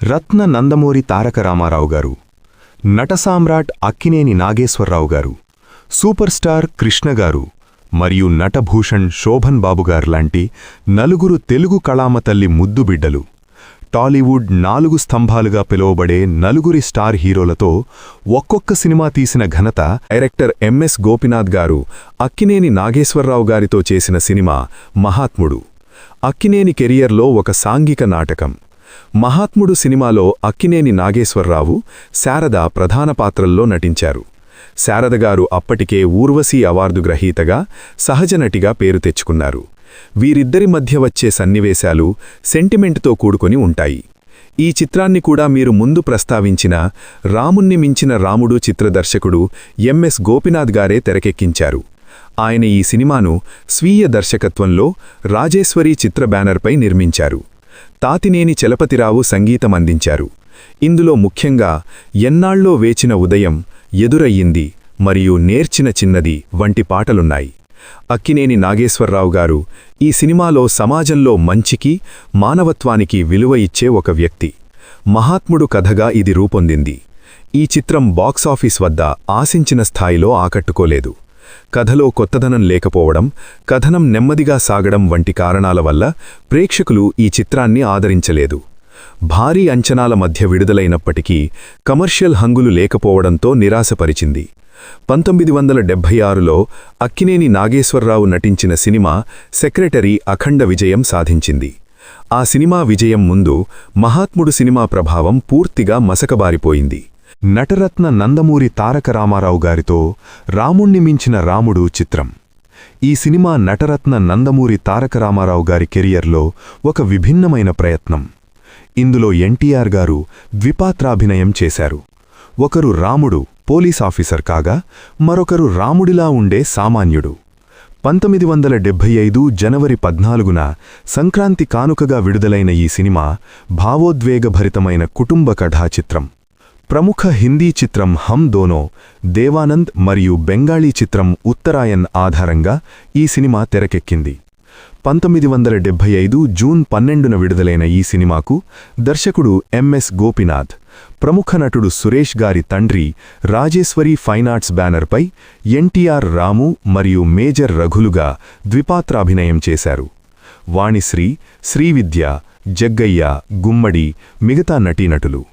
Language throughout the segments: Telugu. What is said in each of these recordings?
రత్న నందమూరి తారక రామారావు గారు, నటసామ్రాట్ అక్కినేని నాగేశ్వరరావు గారు, సూపర్ స్టార్ కృష్ణ గారు మరియు నటభూషణ్ శోభన్ బాబు గారులాంటి నలుగురు తెలుగు కళామతల్లి ముద్దుబిడ్డలు. టాలీవుడ్ 4 స్తంభాలుగా పిలువబడే నలుగురి స్టార్ హీరోలతో ఒక్కొక్క సినిమా తీసిన ఘనత డైరెక్టర్ ఎంఎస్ గోపీనాథ్ గారు అక్కినేని నాగేశ్వరరావు గారితో చేసిన సినిమా మహాత్ముడు. అక్కినేని కెరియర్లో ఒక సాంఘిక నాటకం. మహాత్ముడు సినిమాలో అక్కినేని నాగేశ్వరరావు, శారద ప్రధాన పాత్రల్లో నటించారు. శారదగారు అప్పటికే ఊర్వశీ అవార్డు గ్రహీతగా, సహజనటిగా పేరు తెచ్చుకున్నారు. వీరిద్దరి మధ్య వచ్చే సన్నివేశాలు సెంటిమెంట్తో కూడుకొని ఉంటాయి. ఈ చిత్రాన్ని కూడా మీరు ముందు ప్రస్తావించిన రాముణ్ణి మించిన రాముడు చిత్రదర్శకుడు ఎంఎస్ గోపీనాథ్ గారే తెరకెక్కించారు. ఆయన ఈ సినిమాను స్వీయ దర్శకత్వంలో రాజేశ్వరీ చిత్ర బ్యానర్పై నిర్మించారు. తాతినేని చలపతిరావు సంగీతం అందించారు. ఇందులో ముఖ్యంగా ఎన్నాళ్ళో వేచిన ఉదయం, ఎదురయ్యింది మరియు నేర్చిన చిన్నది వంటి పాటలున్నాయి. అక్కినేని నాగేశ్వరరావు గారు ఈ సినిమాలో సమాజంలో మంచికి, మానవత్వానికి విలువ ఇచ్చే ఒక వ్యక్తి. మహాత్ముడు కథగా ఇది రూపొందింది. ఈ చిత్రం బాక్సాఫీస్ వద్ద ఆశించిన స్థాయిలో ఆకట్టుకోలేదు. కథలో కొత్తదనం లేకపోవడం, కథనం నెమ్మదిగా సాగడం వంటి కారణాల వల్ల ప్రేక్షకులు ఈ చిత్రాన్ని ఆదరించలేదు. భారీ అంచనాల మధ్య విడుదలైనప్పటికీ కమర్షియల్ హంగులు లేకపోవడంతో నిరాశపరిచింది. 1976లో అక్కినేని నాగేశ్వరరావు నటించిన సినిమా సెక్రటరీ అఖండ విజయం సాధించింది. ఆ సినిమా విజయం ముందు మహాత్ముడు సినిమా ప్రభావం పూర్తిగా మసకబారిపోయింది. నటరత్న నందమూరి తారక రామారావు గారితో రాముణ్ణి మించిన రాముడు చిత్రం. ఈ సినిమా నటరత్న నందమూరి తారక రామారావు గారి కెరియర్లో ఒక విభిన్నమైన ప్రయత్నం. ఇందులో ఎన్టీఆర్ గారు ద్విపాత్రాభినయం చేశారు. ఒకరు రాముడు, పోలీస్ ఆఫీసర్ కాగా, మరొకరు రాముడిలా ఉండే సామాన్యుడు. 1975 జనవరి 14న సంక్రాంతి కానుకగా విడుదలైన ఈ సినిమా భావోద్వేగభరితమైన కుటుంబ కథా చిత్రం. ప్రముఖ హిందీ చిత్రం హమ్ దోనో, దేవానంద్ మరియు బెంగాళీ చిత్రం ఉత్తరాయన్ ఆధారంగా ఈ సినిమా తెరకెక్కింది. 1975 జూన్ 12న విడుదలైన ఈ సినిమాకు దర్శకుడు ఎంఎస్ గోపీనాథ్, ప్రముఖ నటుడు సురేష్ గారి తండ్రి రాజేశ్వరీ ఫైన్ ఆర్ట్స్ బ్యానర్పై ఎన్టీఆర్, రాము మరియు మేజర్ రఘులుగా ద్విపాత్రాభినయం చేశారు. వాణిశ్రీ, శ్రీవిద్య, జగ్గయ్య, గుమ్మడి మిగతా నటీనటులు.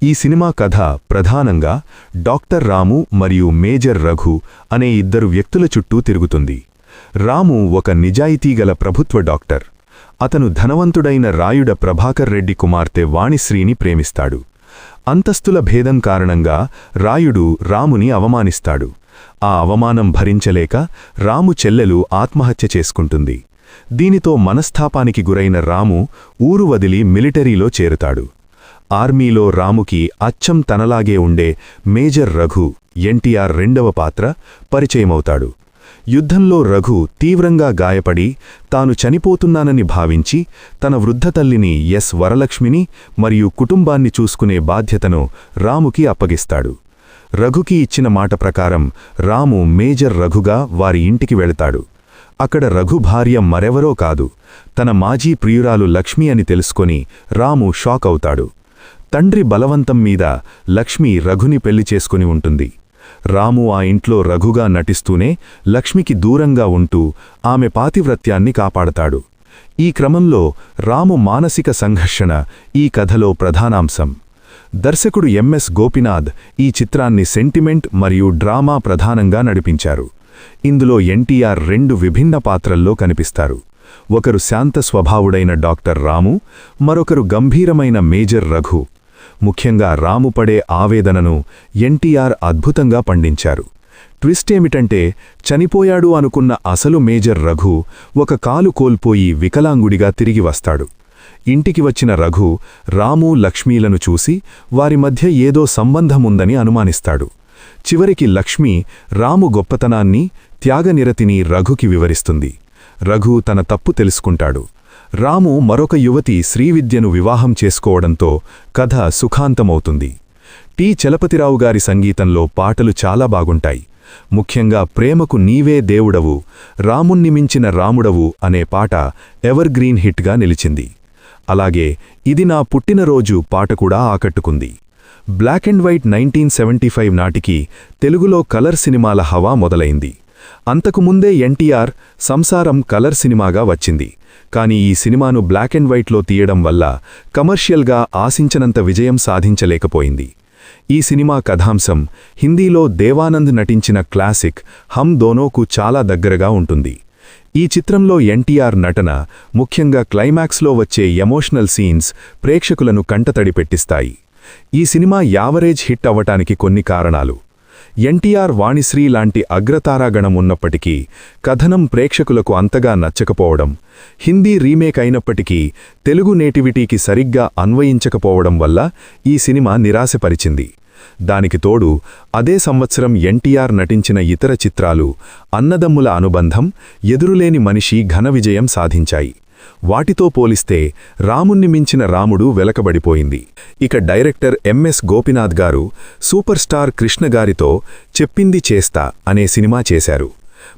ఈ సినిమా కథ ప్రధానంగా డాక్టర్ రాము మరియు మేజర్ రఘు అనే ఇద్దరు వ్యక్తుల చుట్టూ తిరుగుతుంది. రాము ఒక నిజాయితీగల ప్రభుత్వ డాక్టర్. అతను ధనవంతుడైన రాయుడ ప్రభాకర్ రెడ్డి కుమార్తె వాణిశ్రీని ప్రేమిస్తాడు. అంతస్తుల భేదం కారణంగా రాయుడు రాముని అవమానిస్తాడు. ఆ అవమానం భరించలేక రాము చెల్లెలు ఆత్మహత్య చేసుకుంటుంది. దీనితో మనస్తాపానికి గురైన రాము ఊరు వదిలి మిలిటరీలో చేరుతాడు. ఆర్మీలో రాముకి అచ్చం తనలాగే ఉండే మేజర్ రఘు, ఎన్టీఆర్ రెండవ పాత్ర, పరిచయమవుతాడు. యుద్ధంలో రఘు తీవ్రంగా గాయపడి తాను చనిపోతున్నానని భావించి తన వృద్ధ తల్లిని ఎస్ వరలక్ష్మిని మరియు కుటుంబాన్ని చూసుకునే బాధ్యతను రాముకి అప్పగిస్తాడు. రఘుకి ఇచ్చిన మాట ప్రకారం రాము మేజర్ రఘుగా వారి ఇంటికి వెళతాడు. అక్కడ రఘు భార్య మరెవరో కాదు, తన మాజీ ప్రియురాలు లక్ష్మి అని తెలుసుకొని రాము షాక్ అవుతాడు. తండ్రి బలవంతం మీద లక్ష్మి రఘుని పెళ్లి చేసుకుని ఉంటుంది. రాము ఆ ఇంట్లో రఘుగా నటిస్తూనే లక్ష్మికి దూరంగా ఉంటూ ఆమె పాతివ్రత్యాన్ని కాపాడతాడు. ఈ క్రమంలో రాము మానసిక సంఘర్షణ ఈ కథలో ప్రధానాంశం. దర్శకుడు ఎంఎస్ గోపీనాథ్ ఈ చిత్రాన్ని సెంటిమెంట్ మరియు డ్రామా ప్రధానంగా నడిపించారు. ఇందులో ఎన్టీఆర్ 2 విభిన్న పాత్రల్లో కనిపిస్తారు. ఒకరు శాంత స్వభావుడైన డాక్టర్ రాము, మరొకరు గంభీరమైన మేజర్ రఘు. ముఖ్యంగా రాము పడే ఆవేదనను ఎన్టీఆర్ అద్భుతంగా పండించారు. ట్విస్ట్ ఏమిటంటే, చనిపోయాడు అనుకున్న అసలు మేజర్ రఘు ఒక కాలు కోల్పోయి వికలాంగుడిగా తిరిగి వస్తాడు. ఇంటికి వచ్చిన రఘు రాము, లక్ష్మీలను చూసి వారి మధ్య ఏదో సంబంధముందని అనుమానిస్తాడు. చివరికి లక్ష్మి రాము గొప్పతనాన్ని, త్యాగనిరతిని రఘుకి వివరిస్తుంది. రఘు తన తప్పు తెలుసుకుంటాడు. రాము మరొక యువతి శ్రీవిద్యను వివాహం చేసుకోవడంతో కథ సుఖాంతమవుతుంది. టి చలపతిరావు గారి సంగీతంలో పాటలు చాలా బాగుంటాయి. ముఖ్యంగా ప్రేమకు నీవే దేవుడవు, రాముణ్ణి మించిన రాముడవు అనే పాట ఎవర్ గ్రీన్ హిట్గా నిలిచింది. అలాగే ఇది నా పుట్టినరోజు పాట కూడా ఆకట్టుకుంది. బ్లాక్ అండ్ వైట్ 1975 నాటికి తెలుగులో కలర్ సినిమాల హవా మొదలైంది. అంతకుముందే ఎన్టీఆర్ సంసారం కలర్ సినిమాగా వచ్చింది. కానీ ఈ సినిమాను బ్లాక్ అండ్ వైట్లో తీయడం వల్ల కమర్షియల్గా ఆశించనంత విజయం సాధించలేకపోయింది. ఈ సినిమా కథాంశం హిందీలో దేవానంద్ నటించిన క్లాసిక్ హమ్ దోనోకు చాలా దగ్గరగా ఉంటుంది. ఈ చిత్రంలో ఎన్టీఆర్ నటన, ముఖ్యంగా క్లైమాక్స్లో వచ్చే ఎమోషనల్ సీన్స్ ప్రేక్షకులను కంటతడి పెట్టిస్తాయి. ఈ సినిమా యావరేజ్ హిట్ అవ్వటానికి కొన్ని కారణాలు. ఎన్టీఆర్, వాణిశ్రీ లాంటి అగ్రతారాగణం ఉన్నప్పటికీ కథనం ప్రేక్షకులకు అంతగా నచ్చకపోవడం, హిందీ రీమేక్ అయినప్పటికీ తెలుగు నేటివిటీకి సరిగ్గా అన్వయించకపోవడం వల్ల ఈ సినిమా నిరాశపరిచింది. దానికి తోడు అదే సంవత్సరం ఎన్టీఆర్ నటించిన ఇతర చిత్రాలు అన్నదమ్ముల అనుబంధం, ఎదురులేని మనిషి ఘన విజయం సాధించాయి. వాటితో పోలిస్తే రాముణ్ణి మించిన రాముడు వెలకబడిపోయింది. ఇక డైరెక్టర్ ఎంఎస్ గోపినాథ్ గారు సూపర్ స్టార్ కృష్ణ గారితో చెప్పింది చేస్తా అనే సినిమా చేశారు.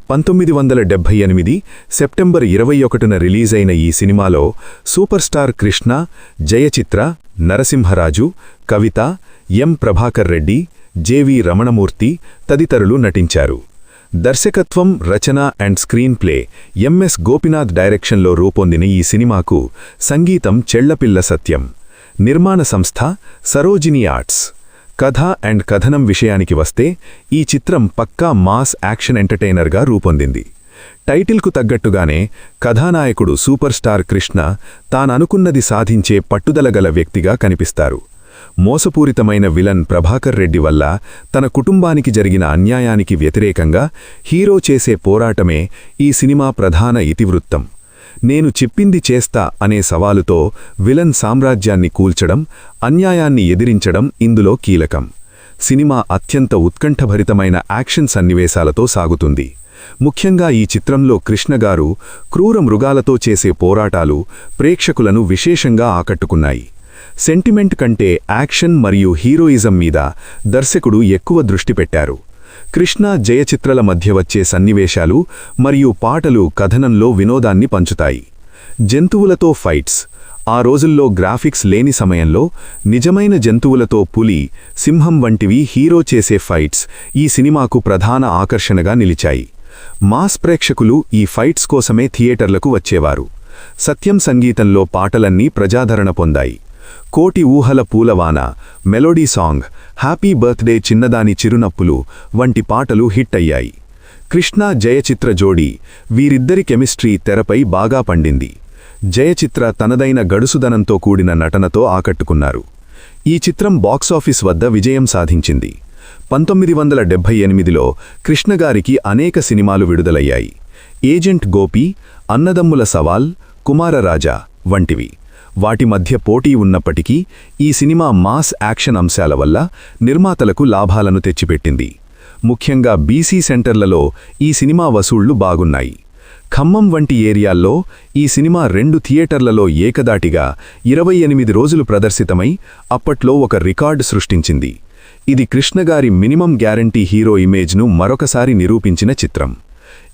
1978 సెప్టెంబర్ 21న రిలీజైన ఈ సినిమాలో super star Krishna, Jayachitra, Narasimharaju, Kavitha, M Prabhakar Reddy, JV Ramanamurthy తదితరులు నటించారు. దర్శకత్వం, రచన and screenplay MS Gopinath డైరెక్షన్లో రూపొందిన ఈ సినిమాకు సంగీతం చెళ్లపిల్ల సత్యం. నిర్మాణ సంస్థ సరోజినీ ఆర్ట్స్. కథ అండ్ కథనం విషయానికి వస్తే ఈ చిత్రం పక్కా మాస్ యాక్షన్ ఎంటర్టైనర్గా రూపొందింది. టైటిల్కు తగ్గట్టుగానే కథానాయకుడు సూపర్ స్టార్ కృష్ణ తాననుకున్నది సాధించే పట్టుదలగల వ్యక్తిగా కనిపిస్తారు. మోసపూరితమైన విలన్ ప్రభాకర్ రెడ్డి వల్ల తన కుటుంబానికి జరిగిన అన్యాయానికి వ్యతిరేకంగా హీరో చేసే పోరాటమే ఈ సినిమా ప్రధాన ఇతివృత్తం. నేను చెప్పింది చేస్తా అనే సవాలుతో విలన్ సామ్రాజ్యాన్ని కూల్చడం, అన్యాయాన్ని ఎదిరించడం ఇందులో కీలకం. సినిమా అత్యంత ఉత్కంఠభరితమైన యాక్షన్ సన్నివేశాలతో సాగుతుంది. ముఖ్యంగా ఈ చిత్రంలో కృష్ణగారు క్రూర మృగాలతో చేసే పోరాటాలు ప్రేక్షకులను విశేషంగా ఆకట్టుకున్నాయి. సెంటిమెంట్ కంటే యాక్షన్ మరియు హీరోయిజం మీద దర్శకుడు ఎక్కువ దృష్టి పెట్టారు. కృష్ణ, జయచిత్రల మధ్య వచ్చే సన్నివేశాలు మరియు పాటలు కథనంలో వినోదాన్ని పంచుతాయి. జంతువులతో ఫైట్స్. ఆ రోజుల్లో గ్రాఫిక్స్ లేని సమయంలో నిజమైన జంతువులతో పులి, సింహం వంటివి హీరో చేసే ఫైట్స్ ఈ సినిమాకు ప్రధాన ఆకర్షణగా నిలిచాయి. మాస్ ప్రేక్షకులు ఈ ఫైట్స్ కోసమే థియేటర్లకు వచ్చేవారు. సత్యం సంగీతంలో పాటలన్నీ ప్రజాదరణ పొందాయి. కోటి ఊహల పూలవాన, మెలోడీ సాంగ్, హ్యాపీ బర్త్డే చిన్నదాని చిరునప్పులు వంటి పాటలు హిట్ అయ్యాయి. కృష్ణ, జయచిత్ర జోడీ, వీరిద్దరి కెమిస్ట్రీ తెరపై బాగా పండింది. జయచిత్ర తనదైన గడుసుదనంతో కూడిన నటనతో ఆకట్టుకున్నారు. ఈ చిత్రం బాక్సాఫీస్ వద్ద విజయం సాధించింది. 1978లో కృష్ణగారికి అనేక సినిమాలు విడుదలయ్యాయి. ఏజెంట్ గోపి, అన్నదమ్ముల సవాల్, కుమారరాజా వంటివి. వాటి మధ్య పోటీ ఉన్నప్పటికీ ఈ సినిమా మాస్ యాక్షన్ అంశాల వల్ల నిర్మాతలకు లాభాలను తెచ్చిపెట్టింది. ముఖ్యంగా బీసీ సెంటర్లలో ఈ సినిమా వసూళ్లు బాగున్నాయి. ఖమ్మం వంటి ఏరియాల్లో ఈ సినిమా 2 థియేటర్లలో ఏకదాటిగా 28 రోజులు ప్రదర్శితమై అప్పట్లో ఒక రికార్డు సృష్టించింది. ఇది కృష్ణగారి మినిమం గ్యారంటీ హీరో ఇమేజ్ను మరొకసారి నిరూపించిన చిత్రం.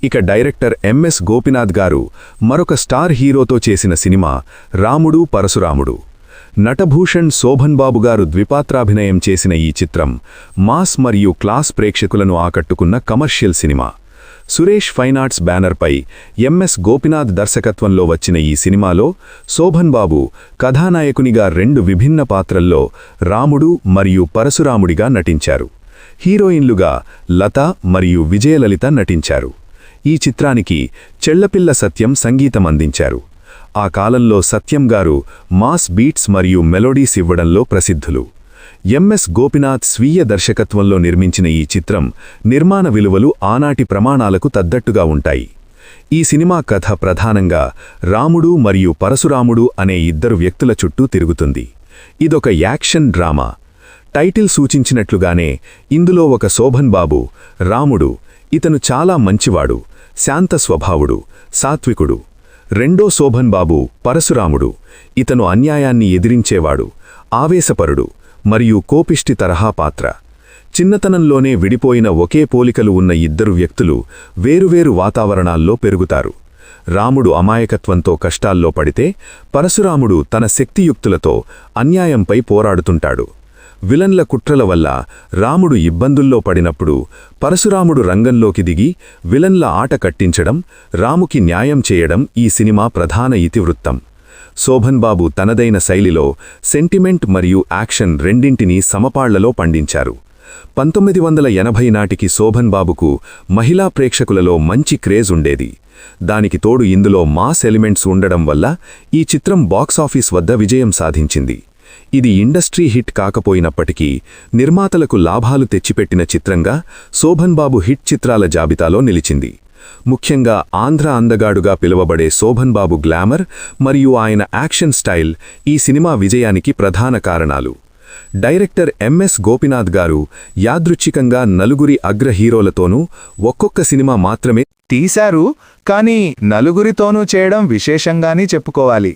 ఇక డైరెక్టర్ ఎంఎస్ గోపినాథ్ గారు మరొక స్టార్ హీరోతో చేసిన సినిమా రాముడు పరశురాముడు. నటభూషణ్, శోభన్ బాబు గారు ద్విపాత్రాభినయం చేసిన ఈ చిత్రం మాస్ మరియు క్లాస్ ప్రేక్షకులను ఆకట్టుకున్న కమర్షియల్ సినిమా. సురేష్ ఫైన్ ఆర్ట్స్ బ్యానర్పై ఎంఎస్ గోపినాథ్ దర్శకత్వంలో వచ్చిన ఈ సినిమాలో శోభన్ బాబు కథానాయకునిగా 2 విభిన్న పాత్రల్లో రాముడు మరియు పరశురాముడిగా నటించారు. హీరోయిన్లుగా లత మరియు విజయలలిత నటించారు. ఈ చిత్రానికి చెళ్లపిల్ల సత్యం సంగీతం అందించారు. ఆ కాలంలో సత్యం గారు మాస్ బీట్స్ మరియు మెలోడీస్ ఇవ్వడంలో ప్రసిద్ధులు. ఎంఎస్ గోపినాథ్ స్వీయ దర్శకత్వంలో నిర్మించిన ఈ చిత్రం నిర్మాణ విలువలు ఆనాటి ప్రమాణాలకు తగ్గట్టుగా ఉంటాయి. ఈ సినిమా కథ ప్రధానంగా రాముడు మరియు పరశురాముడు అనే 2 వ్యక్తుల చుట్టూ తిరుగుతుంది. ఇదొక యాక్షన్ డ్రామా. టైటిల్ సూచించినట్లుగానే ఇందులో ఒక శోభన్ బాబు, రాముడు. ఇతను చాలా మంచివాడు, శాంత స్వభావుడు, సాత్వికుడు. రెండో శోభన్ బాబు పరశురాముడు. ఇతను అన్యాయాన్ని ఎదిరించేవాడు, ఆవేశపరుడు మరియు కోపిష్టి తరహా పాత్ర. చిన్నతనంలోనే విడిపోయిన ఒకే పోలికలు ఉన్న 2 వ్యక్తులు వేరువేరు వాతావరణాల్లో పెరుగుతారు. రాముడు అమాయకత్వంతో కష్టాల్లో పడితే పరశురాముడు తన శక్తియుక్తులతో అన్యాయంపై పోరాడుతుంటాడు. విలన్ల కుట్రల వల్ల రాముడు ఇబ్బందుల్లో పడినప్పుడు పరశురాముడు రంగంలోకి దిగి విలన్ల ఆట కట్టించడం, రాముకి న్యాయం చేయడం ఈ సినిమా ప్రధాన ఇతివృత్తం. శోభన్ బాబు తనదైన శైలిలో సెంటిమెంట్ మరియు యాక్షన్ రెండింటినీ సమపాళ్లలో పండించారు. 1980 నాటికి శోభన్ బాబుకు మహిళా ప్రేక్షకులలో మంచి క్రేజ్ ఉండేది. దానికి తోడు ఇందులో మాస్ ఎలిమెంట్స్ ఉండడం వల్ల ఈ చిత్రం బాక్సాఫీస్ వద్ద విజయం సాధించింది. ఇది ఇండస్ట్రీ హిట్ కాకపోయినప్పటికీ నిర్మాతలకు లాభాలు తెచ్చిపెట్టిన చిత్రంగా శోభన్ బాబు హిట్ చిత్రాల జాబితాలో నిలిచింది. ముఖ్యంగా ఆంధ్ర అందగాడుగా పిలువబడే శోభన్ బాబు గ్లామర్ మరియు ఆయన యాక్షన్ స్టైల్ ఈ సినిమా విజయానికి ప్రధాన కారణాలు. డైరెక్టర్ ఎంఎస్ గోపినాథ్ గారు యాదృచ్ఛికంగా నలుగురి అగ్ర హీరోలతోనూ ఒక్కొక్క సినిమా మాత్రమే తీశారు, కానీ నలుగురితోనూ చేయడం విశేషంగానే చెప్పుకోవాలి.